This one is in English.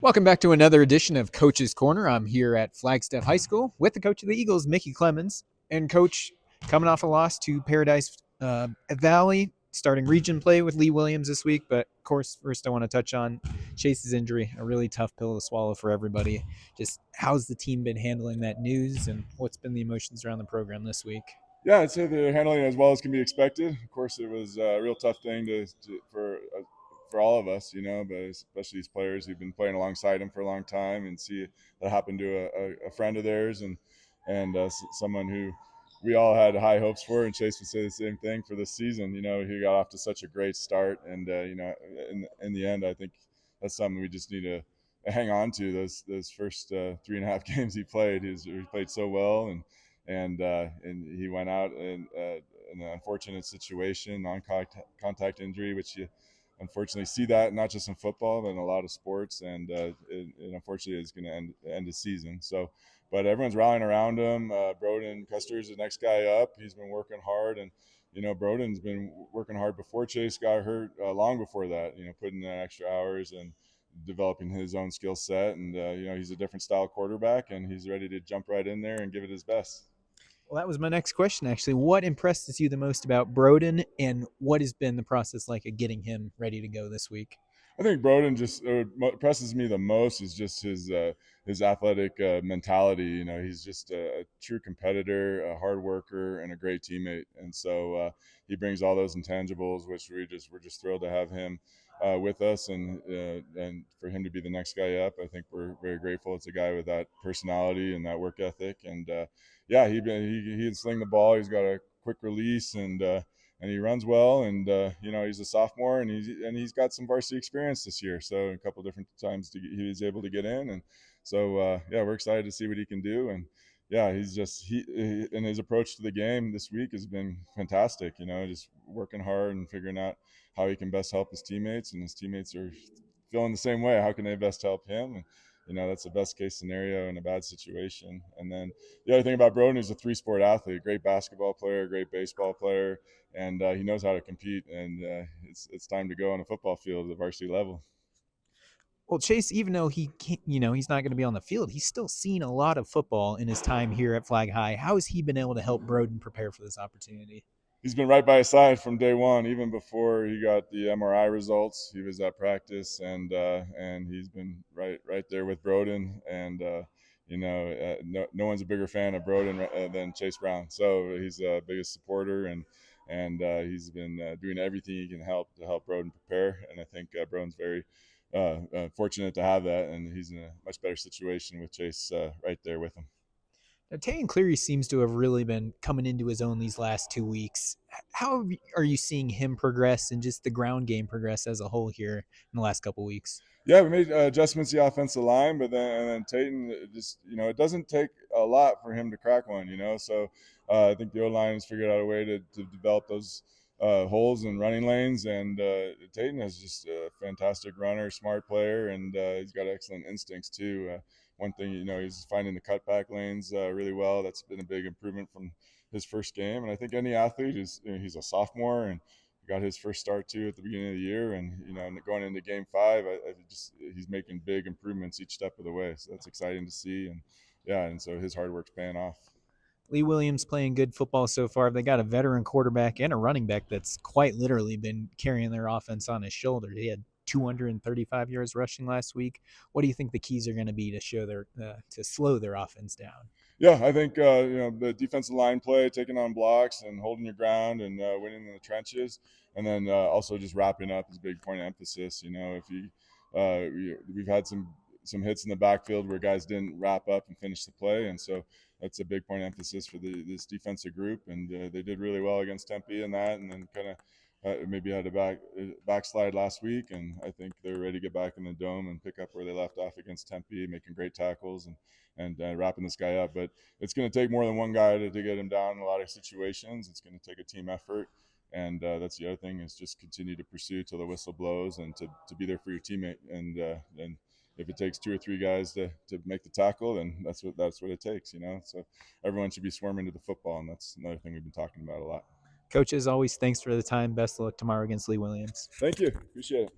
Welcome back to another edition of Coach's Corner. I'm here at Flagstaff High School with the coach of the Eagles, Mickey Clements. And coach, coming off a loss to Paradise Valley, starting region play with Lee Williams this week. But of course, first I want to touch on Chase's injury, a really tough pill to swallow for everybody. Just how's the team been handling that news, and what's been the emotions around the program this week? Yeah, I'd say they're handling it as well as can be expected. Of course, it was a real tough thing for all of us, but especially these players who've been playing alongside him for a long time, and see that happen to a friend of theirs and someone who we all had high hopes for. And Chase would say the same thing for this season. He got off to such a great start, and in the end, I think that's something we just need to hang on to. Those first 3.5 games he played, he played so well, and he went out in an unfortunate situation, non-contact injury, which you unfortunately see that not just in football but in a lot of sports, and it unfortunately is going to end the season. So, but everyone's rallying around him. Broden Custer is the next guy up. He's been working hard, and Broden's been working hard before Chase got hurt, long before that. Putting in extra hours and developing his own skill set, and he's a different style quarterback, and he's ready to jump right in there and give it his best. Well, that was my next question, actually. What impresses you the most about Broden, and what has been the process like of getting him ready to go this week? I think Broden just impresses me the most is just his athletic mentality. He's just a true competitor, a hard worker, and a great teammate. And so he brings all those intangibles, which we're just thrilled to have him with us, and for him to be the next guy up. I think we're very grateful. It's a guy with that personality and that work ethic, and yeah, he can sling the ball. He's got a quick release, and he runs well, and he's a sophomore, and he's got some varsity experience this year. So a couple different times he was able to get in, and so yeah, we're excited to see what he can do. And yeah, he and his approach to the game this week has been fantastic. Just working hard and figuring out how he can best help his teammates, and his teammates are feeling the same way. How can they best help him? And that's the best case scenario in a bad situation. And then the other thing about Broden is a 3-sport athlete, great basketball player, great baseball player, and he knows how to compete. And it's time to go on a football field at the varsity level. Well, Chase, even though he can't, he's not going to be on the field, he's still seen a lot of football in his time here at Flag High. How has he been able to help Broden prepare for this opportunity? He's been right by his side from day one, even before he got the MRI results. He was at practice, and he's been right there with Broden. And no one's a bigger fan of Broden than Chase Brown. So he's the biggest supporter, and he's been doing everything he can to help Broden prepare. And I think Broden's very fortunate to have that, and he's in a much better situation with Chase right there with him. Now, Tayan Cleary seems to have really been coming into his own these last 2 weeks. How are you seeing him progress and just the ground game progress as a whole here in the last couple weeks? Yeah, we made adjustments to the offensive line, but then Tayton just it doesn't take a lot for him to crack one. So I think the O line has figured out a way to develop those holes and running lanes, and Tayton is just a fantastic runner, smart player, and he's got excellent instincts too. One thing, he's finding the cutback lanes really well. That's been a big improvement from his first game, and I think any athlete he's a sophomore and got his first start too at the beginning of the year, and going into game 5, he's making big improvements each step of the way. So that's exciting to see, and yeah, and so his hard work's paying off. Lee Williams playing good football so far. They got a veteran quarterback and a running back that's quite literally been carrying their offense on his shoulder. He had 235 yards rushing last week. What do you think the keys are going to be to show to slow their offense down? Yeah, I think the defensive line play, taking on blocks and holding your ground and winning in the trenches, and then also just wrapping up is a big point of emphasis. We've had some hits in the backfield where guys didn't wrap up and finish the play, and so that's a big point of emphasis for this defensive group. And they did really well against Tempe in that, and then kind of maybe had a backslide last week, and I think they're ready to get back in the dome and pick up where they left off against Tempe, making great tackles and wrapping this guy up. But it's going to take more than one guy to get him down in a lot of situations. It's going to take a team effort, and that's the other thing, is just continue to pursue till the whistle blows, and to be there for your teammate. And if it takes 2 or 3 guys to make the tackle, then that's what it takes. So everyone should be swarming to the football, and that's another thing we've been talking about a lot. Coach, as always, thanks for the time. Best of luck tomorrow against Lee Williams. Thank you. Appreciate it.